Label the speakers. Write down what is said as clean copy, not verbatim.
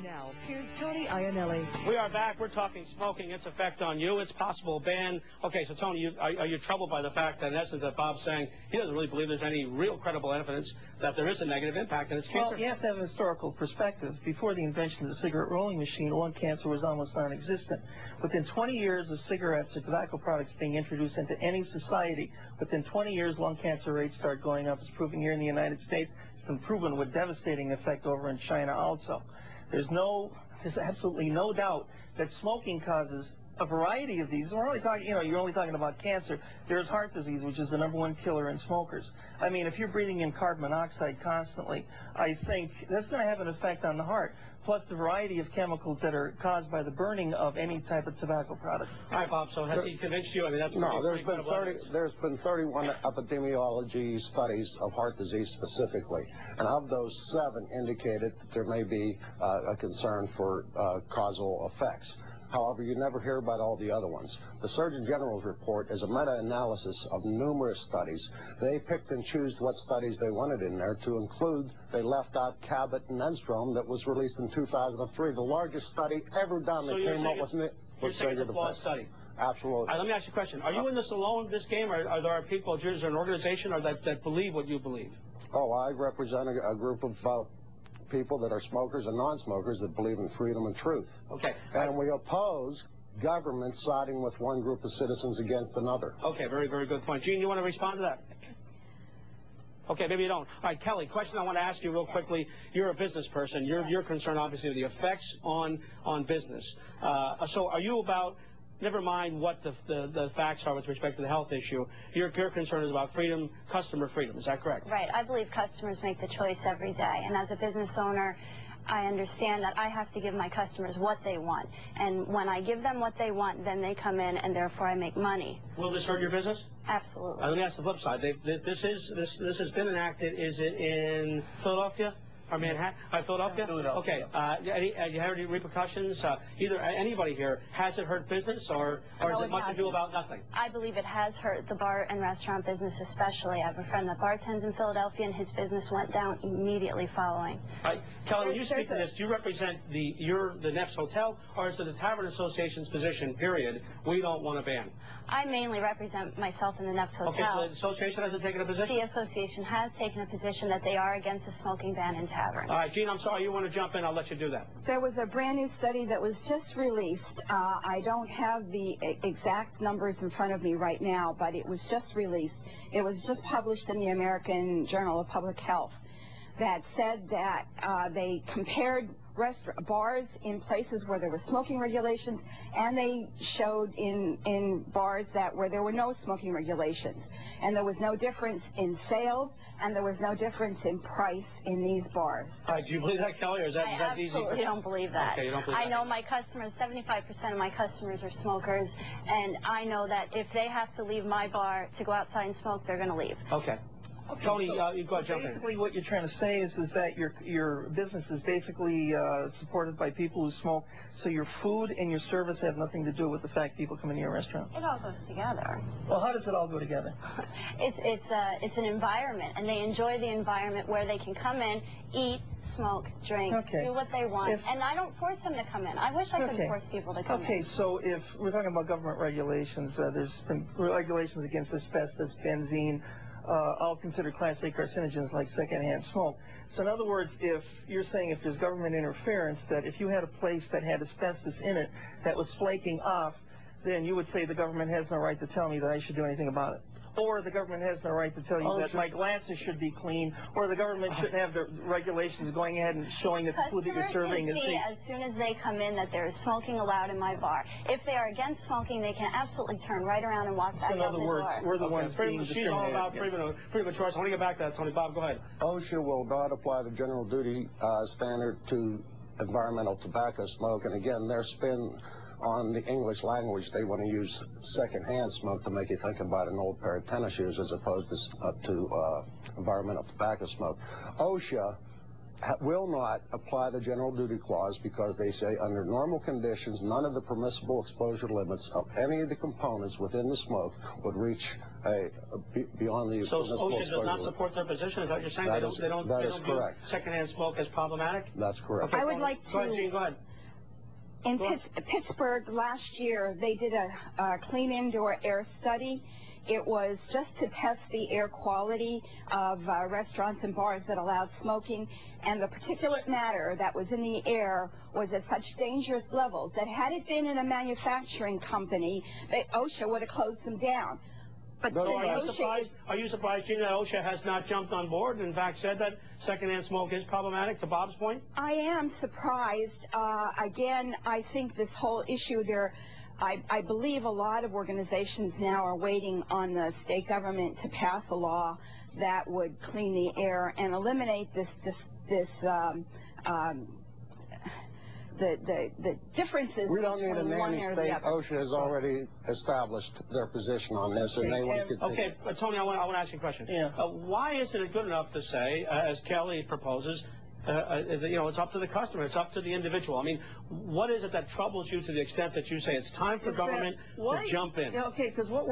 Speaker 1: Now, here's Tony Iannelli.
Speaker 2: We are back. We're talking smoking, its effect on you, its possible ban. Okay, so Tony, are you troubled by the fact that, in essence, that Bob's saying he doesn't really believe there's any real credible evidence that there is a negative impact and it's cancer?
Speaker 3: Well, you have to have a historical perspective. Before the invention of the cigarette rolling machine, lung cancer was almost non-existent. Within 20 years of cigarettes or tobacco products being introduced into any society, within 20 years, lung cancer rates start going up. It's proven here in the United States. It's been proven with devastating effect over in China also. There's absolutely no doubt that smoking causes a variety of these. We're only talking, you're only talking about cancer. There's heart disease, which is the #1 killer in smokers. I mean, if you're breathing in carbon monoxide constantly, I think that's going to have an effect on the heart, plus the variety of chemicals that are caused by the burning of any type of tobacco product.
Speaker 2: All right, Bob, so has he convinced you? I mean, that's
Speaker 4: no, there's been 31 epidemiology studies of heart disease specifically, and of those 7 indicated that there may be a concern for causal effects. However, you never hear about all the other ones. The Surgeon General's report is a meta-analysis of numerous studies. They picked and chose what studies they wanted in there to include. They left out Cabot and Enstrom that was released in 2003, the largest study ever done that came up with
Speaker 2: you're saying it's a flawed study?
Speaker 4: Absolutely.
Speaker 2: All right, let me ask you a question. Are you in this alone, this game, or are there people, is there an organization that believe what you believe?
Speaker 4: Oh, I represent a group of people that are smokers and non-smokers that believe in freedom and truth.
Speaker 2: Okay.
Speaker 4: And we oppose government siding with one group of citizens against another.
Speaker 2: Okay, very, very good point. Gene, you want to respond to that? Okay, maybe you don't. All right, Kelly, question I want to ask you real quickly. You're a business person. You're concerned, obviously, with the effects on business. So are you about, never mind what the facts are with respect to the health issue, your concern is about freedom, customer freedom. Is that correct?
Speaker 5: Right. I believe customers make the choice every day. And as a business owner, I understand that I have to give my customers what they want. And when I give them what they want, then they come in, and therefore I make money.
Speaker 2: Will this hurt your business?
Speaker 5: Absolutely.
Speaker 2: Let me ask the flip side. This has been enacted. Is it in Philadelphia? Or Manhattan? Philadelphia?
Speaker 3: Philadelphia.
Speaker 2: Okay. Have you heard any repercussions? Either anybody here, has it hurt business, or is it much ado about nothing?
Speaker 5: I believe it has hurt the bar and restaurant business especially. I have a friend that bartends in Philadelphia, and his business went down immediately following.
Speaker 2: Right. Kelly, when you speak to this, do you represent the Neff's Hotel, or is it the Tavern Association's position, period, we don't want to ban?
Speaker 5: I mainly represent myself in the Neff's Hotel.
Speaker 2: Okay, so the association hasn't taken a position?
Speaker 5: The association has taken a position that they are against a smoking ban in taverns.
Speaker 2: All right, Gene, I'm sorry, you want to jump in, I'll let you do that.
Speaker 6: There was a brand new study that was just released. I don't have the exact numbers in front of me right now, but it was just released. It was just published in the American Journal of Public Health that said that they compared bars in places where there were smoking regulations, and they showed in bars where there were no smoking regulations. And there was no difference in sales, and there was no difference in price in these bars.
Speaker 2: Do you believe that, Kelly, or is that easy?
Speaker 5: I absolutely don't believe that.
Speaker 2: Okay, you don't believe that.
Speaker 5: I know my customers, 75% of my customers are smokers, and I know that if they have to leave my bar to go outside and smoke, they're going to leave.
Speaker 2: Okay. Tony, you go ahead, jump in.
Speaker 3: Basically, what you're trying to say is that your business is basically supported by people who smoke, so your food and your service have nothing to do with the fact people come into your restaurant.
Speaker 5: It all goes together.
Speaker 3: Well, how does it all go together?
Speaker 5: It's an environment, and they enjoy the environment where they can come in, eat, smoke, drink, do what they want, and I don't force them to come in. I wish I could force people to come in.
Speaker 3: Okay, so if we're talking about government regulations, there's been regulations against asbestos, benzene, all considered Class A carcinogens like secondhand smoke. So in other words, if you're saying if there's government interference, that if you had a place that had asbestos in it that was flaking off, then you would say the government has no right to tell me that I should do anything about it. Or the government has no right to tell you that my glasses should be clean, or the government shouldn't have the regulations going ahead and showing that the food that you're serving is safe.
Speaker 5: As soon as they come in that there is smoking allowed in my bar. If they are against smoking, they can absolutely turn right around and walk back out the door.
Speaker 3: So in other words, we're the ones being
Speaker 2: She's all about freedom of choice. I want to get back to that, Tony. Bob, go ahead.
Speaker 4: OSHA will not apply the general duty standard to environmental tobacco smoke, and again, their spin on the English language, they want to use secondhand smoke to make you think about an old pair of tennis shoes as opposed to environmental tobacco smoke. OSHA will not apply the general duty clause because they say under normal conditions none of the permissible exposure limits of any of the components within the smoke would reach beyond the
Speaker 2: So
Speaker 4: permissible
Speaker 2: OSHA
Speaker 4: exposure
Speaker 2: does not
Speaker 4: limit.
Speaker 2: support their position? Is that what you're saying?
Speaker 4: That
Speaker 2: They don't
Speaker 4: is
Speaker 2: view
Speaker 4: correct.
Speaker 2: secondhand smoke as problematic?
Speaker 4: That's correct.
Speaker 2: Okay,
Speaker 6: I would like
Speaker 2: Go ahead,
Speaker 6: to-
Speaker 2: Gene, go ahead.
Speaker 6: In Pittsburgh last year, they did a clean indoor air study. It was just to test the air quality of restaurants and bars that allowed smoking, and the particulate matter that was in the air was at such dangerous levels that had it been in a manufacturing company, that OSHA would have closed them down. But
Speaker 4: No,
Speaker 6: since
Speaker 2: Are
Speaker 6: OSHA
Speaker 2: you surprised, Gene, that OSHA has not jumped on board and in fact said that secondhand smoke is problematic, to Bob's point?
Speaker 6: I am surprised. Again, I think this whole issue there, I believe a lot of organizations now are waiting on the state government to pass a law that would clean the air and eliminate the differences
Speaker 4: We don't need a
Speaker 6: between one
Speaker 4: nanny
Speaker 6: or the
Speaker 4: state.
Speaker 6: other.
Speaker 4: OSHA has already established their position on this, and they want to continue.
Speaker 2: Okay, Tony, I want to ask you a question.
Speaker 3: Yeah.
Speaker 2: Why isn't it good enough to say, as Kelly proposes, it's up to the customer, it's up to the individual? I mean, what is it that troubles you to the extent that you say it's time for government to jump in?
Speaker 3: Yeah, okay, because what